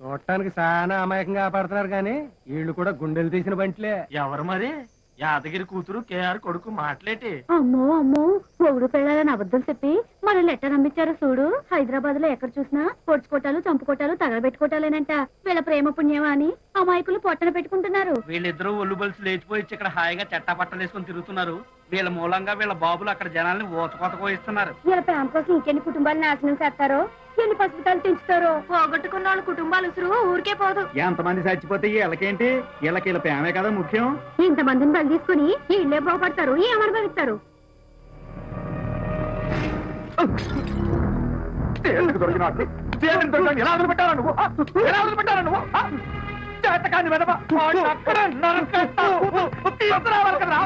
చూడటానికి చాలా అమాయకంగా కాపాడుతున్నారు కానీ వీళ్ళు కూడా గుండెలు తీసిన బంట్లే. ఎవరు మరి? యాదగిరి కూతురు కేఆర్ కొడుకు మాట్లాడేటి. అమ్మో అమ్మో ఒగుడు పెళ్ళాలని అబద్ధం చెప్పి మనల్ని ఎట్ట నమ్మించారు చూడు. హైదరాబాద్ లో ఎక్కడ చూసినా పొడుచుకోటాలు చంపుకోటాలు తగలబెట్టుకోటాలేనంట. వీళ్ళ ప్రేమ పుణ్యమా అని అమాయకులు పొట్టన పెట్టుకుంటున్నారు. వీళ్ళిద్దరూ ఒళ్ళు బలిసి లేచిపోయి ఇక్కడ హాయిగా చెట్టా పట్టలు వేసుకుని తిరుగుతున్నారు. వీళ్ళ మూలంగా వీళ్ళ బాబులు అక్కడ జనాల్ని ఊచకోత కోయిస్తున్నారు. వీళ్ళ ప్రేమ కోసం ఇంకెన్ని కుటుంబాలు నాశనం చేస్తారో, ఎన్ని పసుపుతాలు తెంచుతారో. పోగొట్టుకున్న వాళ్ళ కుటుంబాలు ఉసురు ఊరికే పోదు. ఎంతమంది చచ్చిపోతే వీళ్ళకేంటి? వీళ్ళకి ప్రేమే కదా ముఖ్యం. ఇంతమందిని బలి తీసుకుని వీళ్ళే బాగుపడతారు, ఏమనుభవిస్తారు. ఎలా వదిలిపెట్టారా నువ్వు? ఎలా వదిలిపెట్టారా నువ్వు? చేతకాని వెదవ. అక్కడ నరకేస్తా. తీసుకురావాలి కదరా?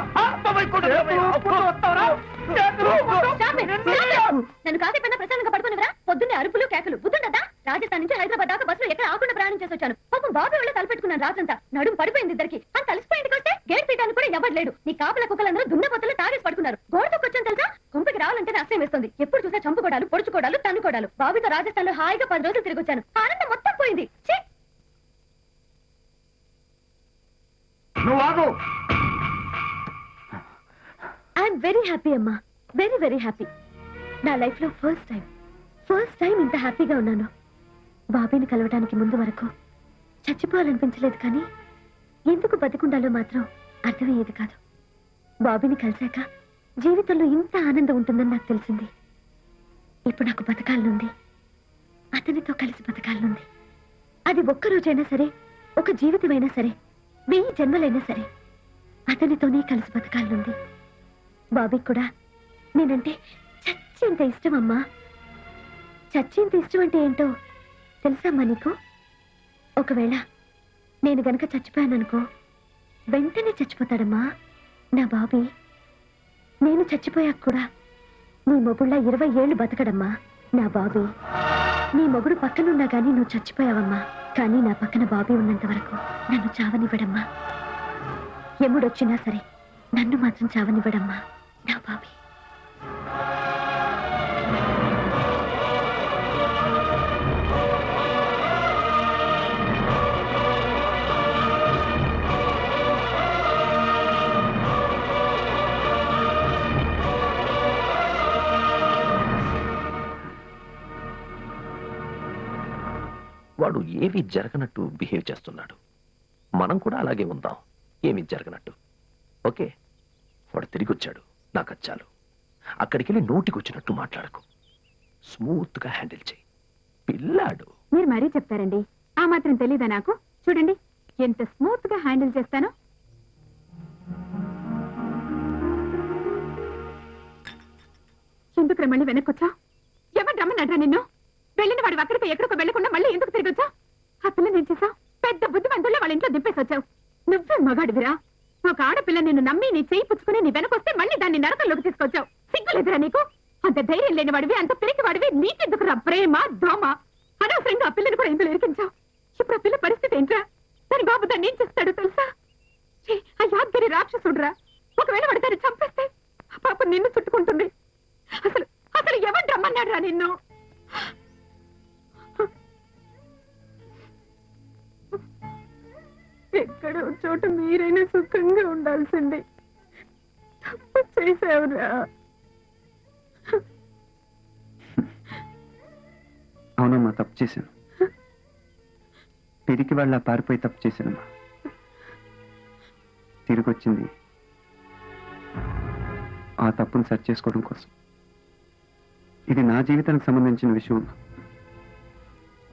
నన్ను కాసేపైనా ప్రశాంతంగా పడుకునివరా? పొద్దున్నే అరుపులు కేకలు బుద్ధుండదా? రాజస్థాన్ నుంచి హైదరాబాద్ దాకా బస్సులో ఎక్కడ ఆకుండా ప్రయాణం చేసి వచ్చాను. పాపం బాబు వెళ్ళి తలపెట్టుకున్నాను. రాత్రంతా నడుము పడిపోయింది ఇద్దరికి. అని తలిసిపోయింది వస్తే గేట్ పీయడానికి కూడా ఎవరు లేడు. నీ కాపల కుక్కలందరూ దున్నపోతలు తాగేసి పడుకున్నారు. గోడతో వచ్చాను తెలుసా? కొంపకి రావాలంటే అసహ్యం వేస్తుంది. ఎప్పుడు చూసా చంపుకోడాలు పొడుచుకోడాలు తన్నుకోడాలు. బాబుతో రాజస్థాన్ లో హాయిగా 10 రోజులు తిరిగి వచ్చాను. ఆనందం మొత్తం పోయింది. ఐఎమ్ వెరీ హ్యాపీ అమ్మా, వెరీ వెరీ హ్యాపీ. నా లైఫ్ లో ఫస్ట్ టైం ఇంత హ్యాపీగా ఉన్నాను. బాబీని కలవడానికి ముందు వరకు చచ్చిపోవాలనిపించలేదు, కానీ ఎందుకు బతికుండాలో మాత్రం అర్థమయ్యేది కాదు. బాబీని కలిశాక జీవితంలో ఇంత ఆనందం ఉంటుందని నాకు తెలిసింది. ఇప్పుడు నాకు బతకాలనుంది, అతనితో కలిసి బతకాలనుంది. అది ఒక్కరోజైనా సరే, ఒక జీవితమైనా సరే, 1000 జన్మలైనా సరే అతనితోనే కలిసి బతకాలనుంది. బాబీకి కూడా నేనంటే చచ్చేంత ఇష్టం అమ్మా. చచ్చేంత ఇష్టం అంటే ఏంటో తెలుసమ్మా నీకు? ఒకవేళ నేను గనక చచ్చిపోయాననుకో, వెంటనే చచ్చిపోతాడమ్మా నా బాబీ. నేను చచ్చిపోయాక కూడా నీ మొగుళ్ళ 20 ఏళ్ళు బతకడమ్మా నా బాబీ. నీ మొగుడు పక్కనున్నా గానీ నువ్వు చచ్చిపోయావమ్మా, కానీ నా పక్కన బాబీ ఉన్నంత వరకు నన్ను చావనివ్వడమ్మా. ఎముడొచ్చినా సరే నన్ను మాత్రం చావనివ్వడమ్మా నా బాబీ. వాడు ఏమీ జరగనట్టు బిహేవ్ చేస్తున్నాడు. మనం కూడా అలాగే ఉందాం, ఏమీ జరగనట్టు. ఓకే, వాడు తిరిగి వచ్చాడు, నాకు అచ్చాలు. అక్కడికి వెళ్ళి నోటికొచ్చినట్టు మాట్లాడకు, స్మూత్ గా హ్యాండిల్ చేయి. పిల్లాడు. మీరు మరీ చెప్తారండి, ఆ మాత్రం తెలీదా నాకు? చూడండి ఎంత స్మూత్ గా హ్యాండిల్ చేస్తానో. ఎందుకు మళ్ళీ వెనక్కొచ్చా? ఎవరు రమ్మన్నాడ్రా నిన్ను? వెళ్ళిన వాడు అక్కడికి ఎక్కడికో వెళ్లకుండా మళ్ళీ ఎందుకు తిరిగి వచ్చా? ఆ పిల్ల నేను చేసా పెద్ద బుద్ధిమంతుల్లో వాళ్ళ ఇంట్లో దింపేసి వచ్చావు. నువ్వే మగాడివిరా. ఒక ఆడపిల్ల నిన్ను నమ్మి నీ చేయి పుచ్చుకుని నీ వెనకొస్తే మళ్ళీ దాన్ని నరకంలోకి తీసుకొచ్చావు. సిగ్గులేదురా నీకు? అంత ధైర్యం లేని వాడివి, అంత పిరికి వాడివి. నీకెందుకురా ప్రేమ దోమ? అనవసరంగా ఆ పిల్లని కూడా ఇందులో ఇరికించావు. ఇప్పుడు ఆ పిల్ల పరిస్థితి ఏంట్రా? దాని బాబు దాన్ని ఏం చేస్తాడో తెలుసా? ఆ యాద్గిరి రాక్షసుడురా. ఒకవేళ వాడు దాన్ని చంపేస్తే ఆ పాప నిన్ను చుట్టుకుంటుంది. అసలు అసలు ఎవరు రమ్మన్నాడురా నిన్ను? ఎక్కడో చోట మీరైనా సుఖంగా ఉండాల్సింది. తప్పు చేసావురా. అవునమ్మా, తప్పు చేశాను. పిరికి వాళ్ళ పారిపోయి తప్పు చేశానమ్మా. తిరిగి వచ్చింది ఆ తప్పును సరి చేసుకోవడం కోసం. ఇది నా జీవితానికి సంబంధించిన విషయం.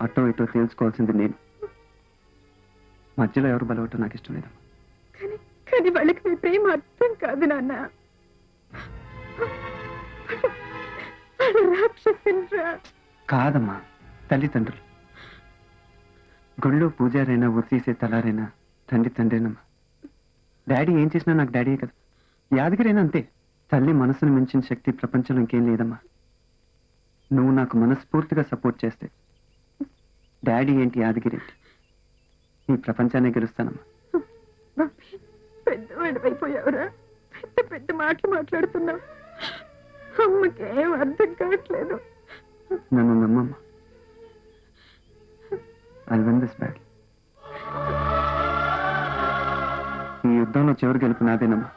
అటో ఇటో తేల్చుకోవాల్సింది నేను. మధ్యలో ఎవరు బలవటం నాకు ఇష్టం లేదమ్మా. కానీ వాళ్ళకి మీ ప్రేమ అర్థం కాదు నాన్న. కాదమ్మా, తల్లిదండ్రులు. గుళ్ళో పూజారైనా ఉరితీసే తలారైనా తండ్రేనమ్మా. డాడీ ఏం చేసినా నాకు డాడీ కదా. యాదగిరైనా అంతే. తల్లి మనసును మించిన శక్తి ప్రపంచంలో ఇంకేం లేదమ్మా. నువ్వు నాకు మనస్ఫూర్తిగా సపోర్ట్ చేస్తే డాడీ ఏంటి యాదగిరి ఏంటి నీ ప్రపంచాన్ని గెలుస్తానమ్మా. పెద్దవాడిపోయావురా. పెద్ద పెద్ద మాటలు మాట్లాడుతున్నావు. అమ్మకేం అర్థం కావట్లేదు. నన్ను నమ్మమ్మా. I win this battle. ఈ యుద్ధంలో చివరి గెలుపు నాదేనమ్మా.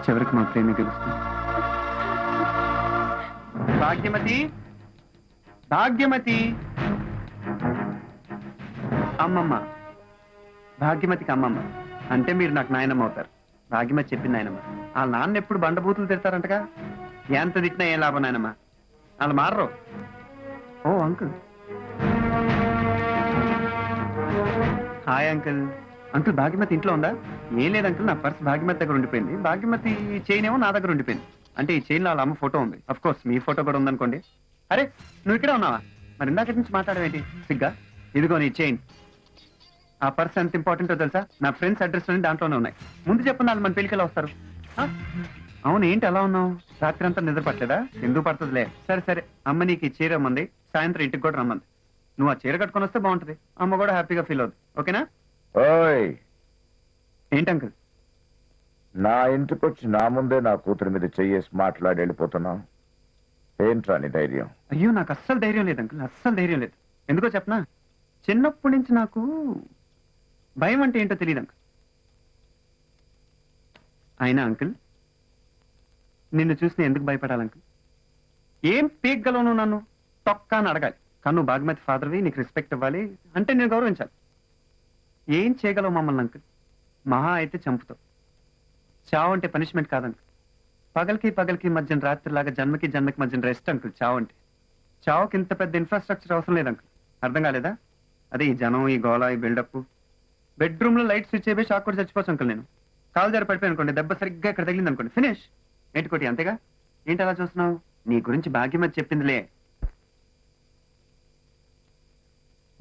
చివరికి మా ప్రేమ గెలుస్తుంది. భాగ్యమతి, భాగ్యమతి, అమ్మమ్మ. భాగ్యమతికి అమ్మమ్మ అంటే మీరు నాకు నాయనమ్మ అవుతారు. భాగ్యమతి చెప్పింది నాయనమ్మ. వాళ్ళ నాన్న ఎప్పుడు బండబూతులు తిడతారంటగా. ఎంత తిట్టినా ఏం లాభం నాయనమ్మ, వాళ్ళు మారరు. ఓ uncle. Hi uncle. Uncle Bhagyamati ఇంట్లో ఉందా? ఏం లేదు అంకుల్, నా పర్స్ భాగ్యమతి దగ్గర ఉండిపోయింది. భాగ్యమతి చైన్ ఏమో నా దగ్గర ఉండిపోయింది. అంటే ఈ చైన్ లో వాళ్ళ అమ్మ ఫోటో ఉంది. అఫ్ కోర్స్ మీ ఫోటో కూడా ఉందనుకోండి. అరే నువ్వు ఇక్కడే ఉన్నావా? మరి ఇందాక నుంచి మాట్లాడవేంటి సిగ్గా? ఇదిగో నీ చైన్. ఆ పర్స్ ఎంత ఇంపార్టెంటో తెలుసా? నా ఫ్రెండ్స్ అడ్రస్ అన్ని దాంట్లోనే ఉన్నాయి. ముందు చెప్పండి, వాళ్ళు మన పెళ్ళికి వస్తారు. ఆ? అవును, ఏంటి అలా ఉన్నావు? రాత్రి అంతా నిద్ర పట్టలేదా? ఎందుకు పడుతుందిలే. సరే సరే, అమ్మ నీకు ఈ చీర రమ్మంది, సాయంత్రం ఇంటికి కూడా రమ్మంది. నువ్వు ఆ చీర కట్టుకొని వస్తే బాగుంటది. అమ్మ కూడా హ్యాపీగా ఫీల్ అవుతుంది. ఓకేనా? ఓయ్, ఏంటి అంకుల్? నా ఇంటికొచ్చి నా ముందే నా కూతురి మీద చెయ్యేసి మాట్లాడి వెళ్ళిపోతున్నావు. ఏంట్రా నీ ధైర్యం? అయ్యో, నాకు అస్సలు ధైర్యం లేదు అంకుల్, అస్సలు ధైర్యం లేదు. ఎందుకో చెప్పనా? చిన్నప్పటి నుంచి నాకు భయం అంటే ఏంటో తెలియదు అంకుల్. అయినా అంకుల్, నిన్ను చూసి నేను ఎందుకు భయపడాలి అంకుల్? ఏం పీక్గలవు నువ్వు నన్ను? తొక్క అని అడగాలి. కానీ నువ్వు భాగ్యమతి ఫాదర్వి, నీకు రెస్పెక్ట్ ఇవ్వాలి అంటే నేను గౌరవించాలి. ఏం చేయగలవు మమ్మల్ని అంకుల్? మహా అయితే చంపుతావు. చావు అంటే పనిష్మెంట్ కాదంకుల్. పగలకి మధ్యన రాత్రిలాగా జన్మకి జన్మకి మధ్యన రెస్ట్ అంకుల్ చావు అంటే. చావుకి ఇంత పెద్ద ఇన్ఫ్రాస్ట్రక్చర్ అవసరం లేదు అంకుల్. అర్థం కాలేదా? అదే ఈ జనం, ఈ గోళ, ఈ బిల్డప్. బెడ్రూమ్ లో లైట్ స్విచ్ అయిపోయి షాక్ కూడా చచ్చిపోవచ్చు అంకుల్. నేను కాలు జారి పడిపోయి అనుకోండి, దెబ్బ సరిగ్గా ఇక్కడ తగిలింది అనుకోండి, ఫినిష్. ఏంటి కోటి అంతేగా? ఏంటి అలా చూస్తున్నావు? నీ గురించి భాగ్యమతి చెప్పిందిలే.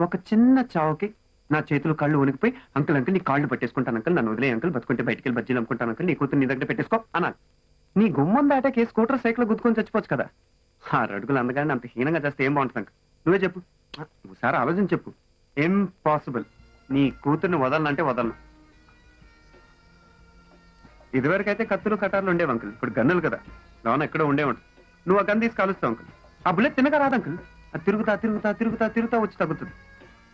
ఒక చిన్న చావుకి నా చేతులు కళ్ళు వణికిపోయి అంకుల్ నీ కాళ్ళు పట్టేసుకుంటాను అంకుల్, నన్ను వదిలే అంకుల్, బతుకుంటే బయటికి వెళ్ళి బజ్జీలు అమ్ముకుంటాను అంకుల్, నీ కూతురు నీ దగ్గర పెట్టేసుకో అన్నాను. నీ గుమ్మం దాటాకే స్కూటర్ సైకిల్ గుద్దుకొని చచ్చిపోవచ్చు కదా. ఆ అడుగులు అందగానే అంత హీనంగా చేస్తే ఏం బాగుంటుంది అంకుల్? నువ్వే చెప్పు, ఒకసారి ఆలోచన చెప్పు. ఇంపాసిబుల్. నీ కూతుర్ని వదలనంటే వదలను. ఇదివరకైతే కత్తులు కటార్లు ఉండేవి అంకుల్, ఇప్పుడు గన్నులు కదా, లోన ఎక్కడో ఉండే ఉంటుంది. నువ్వు ఆ గన్ తీసి కాలుస్తావు అంకుల్. ఆ బుల్లెట్ తినగా రాదు అంకుల్, అది తిరుగుతా వచ్చి తగ్గుతుంది.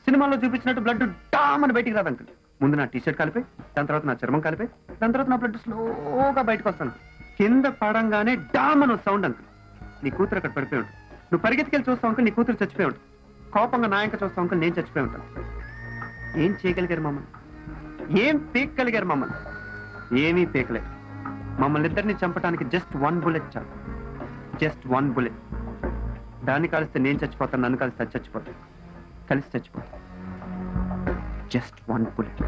సినిమాలో చూపించినట్టు బ్లడ్ డామని బయటికి రాదు అంకుల్. ముందు నా టీషర్ట్ కలిపి, దాని తర్వాత నా చర్మం కలిపి, దాని తర్వాత నా బ్లడ్ స్లోగా బయటకు వస్తాను. కింద పడంగానే డామని సౌండ్ అంకుల్. నీ కూతురు అక్కడ పడిపోయి ఉంటుంది. నువ్వు పరిగెత్తికెళ్ళి చూస్తావు అంకుల్, నీ కూతురు చచ్చిపోయి ఉంటుంది. కోపంగా నాయక చూస్తావు అంకుల్, నేను చచ్చిపోయి ఉంటాను. ఏం చేయగలిగారు మమ్మల్ని? ఏం పీక్కగలిగారు మమ్మల్ని? ఏమీ పీకలేదు. మమ్మల్ని ఇద్దరిని చంపడానికి జస్ట్ 1 బుల్లెట్ చాలు. Just 1 bullet. దాన్ని కలిస్తే నేను చచ్చిపోతాను, నన్ను కలిస్తే అది చచ్చిపోతాను, కలిసి చచ్చిపోతాను. Just 1 bullet.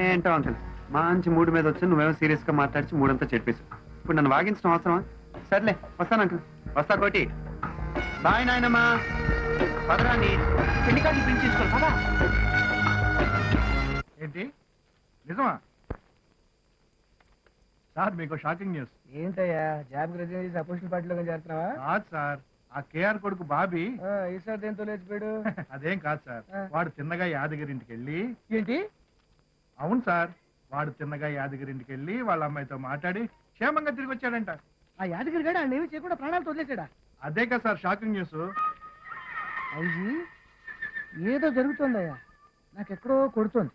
ఏంటో అంకుల్, మంచి మూడు మీద వచ్చి నువ్వేమో సీరియస్ గా మాట్లాడిచి మూడంతా చెప్పేసి ఇప్పుడు నన్ను వాగించడం అవసరమా? సర్లే, వస్తాను అంకుల్, వస్తా కోటి. బాయ్ నాయనమ్మా. పదరాన్ని పెళ్లి కార్డు ప్రింట్ చేసుకోవాలి కదా. ఏంటి నిజమా సార్? మీకు షాకింగ్ న్యూస్. ఏంటయ్యా జాబ్ రిజైన్ చేసి అపోజిషన్ పార్టీలో చేరుతున్నావా? కాదు సార్, ఆ కేఆర్ కొడుకు బాబీ ఈసారి దేంతో లేచిపోయాడు? అదేం కాదు సార్, వాడు తిన్నగా యాదగిరి ఇంటికి వెళ్ళి. ఏంటి? అవును సార్, వాడు తిన్నగా యాదగిరి ఇంటికి వెళ్ళి వాళ్ళ అమ్మాయితో మాట్లాడి క్షేమంగా తిరిగి వచ్చాడంట. ఆ యాదగిరి గడ ఏమి చేయకుండా ప్రాణాలతో వదిలేసాడా? అదే కదా సార్ షాకింగ్ న్యూస్. అయ్యి ఏదో జరుగుతోందయ్యా, నాకెక్కడో కొడుతోంది.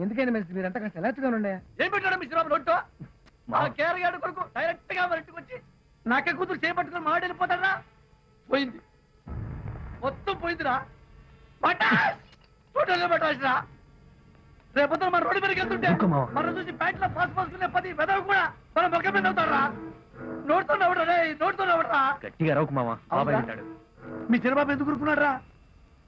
ఎందుకైనా మంచిది మీరంతా కాస్త అలర్ట్ గా ఉండే. ఏం పెట్టాడు మిశ్రమ నోట్లో? మా కేరగాడు కొడుకు డైరెక్ట్ గా మరి ఇంటికి వచ్చి నాకే కూతురు చేపట్టుకుని మాట వెళ్ళిపోతాడా? పోయింది, మొత్తం పోయిందిరా. టోటల్గా పట్టాల్సిరా. రేపొద్దు మన రోడ్డు మీదకి వెళ్తుంటే మనం చూసి ప్యాంట్లో పాస్ పాసుకునే 10 వెదవు కూడా మన మొక్క మీద అవుతారా? నోడుతో నవ్వడరా. గట్టిగా రౌకు మామ, బాబాయ్ అంటాడు. మీ చిరబాబు ఎందుకు ఊరుకున్నాడు రా?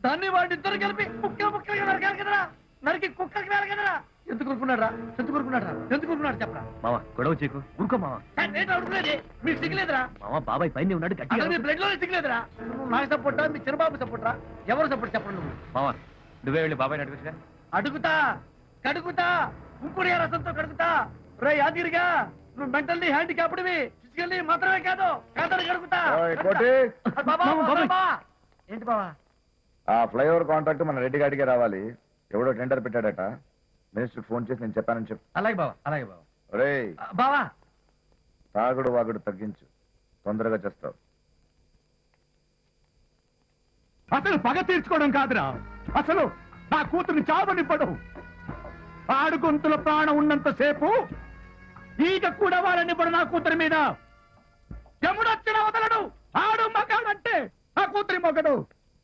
దాన్ని వాడిద్దరు కలిపి ముక్కలుగా నరకాలి కదరా, నరికి కుక్కలకి వేయాలి కదరా. ఎందుకు ఊరుకున్నాడు చెప్పరా మామ, గొడవ చేయకు, ఊరుకో మామ. ఏంటి అడుగులేదు? మీకు సిగ్గులేదురా? మామ బాబాయ్ పైన ఉన్నాడు, గట్టిగా అసలు మీ బ్లడ్ లోనే సిగ్గులేదురా? నువ్వు నాకు సపోర్టా, మీ చిరబాబు సపోర్టరా? ఎవరు సపోర్ట్ చెప్పండి నువ్వు. మామ నువ్వే వెళ్ళి బాబాయ్ అడుగుతా. అడుగుతా కడుగుతా, కుంకుడియా రసంతో కడుగుతా. రే యాదగిరిగా, నువ్వు మెంటల్లీ హ్యాండిక్యాప్డ్వి, ఫిజికల్లీ మాత్రమే కాదు, కాదని కడుగుతా. ఓయ్, కోటి, బాబా ఏంటి బాబా? ఆ ఫ్లైఓవర్ కాంట్రాక్ట్ మన రెడ్డి గాడికే రావాలి. ఎవడో టెండర్ పెట్టాడట. మినిస్టర్ ఫోన్ చేసి నేను చెప్పానని చెప్పు. అలాగే బాబా, అలాగే బాబా. ఒరేయ్, బావా తాగుడు వాగుడు తగ్గించు. తొందరగా చేస్తావు. అసలు పగ తీర్చుకోవడం కాదురా, అసలు నా కూతురు చావనివ్వడం. ఆడు గొంతుల ప్రాణం ఉన్నంతసేపు ఈగ కూడా వాళ్ళనివ్వడు నా కూతురి మీద. యముడొచ్చిన వదలడు. ఆడు మగాడంటే నా కూతురి మొగడు.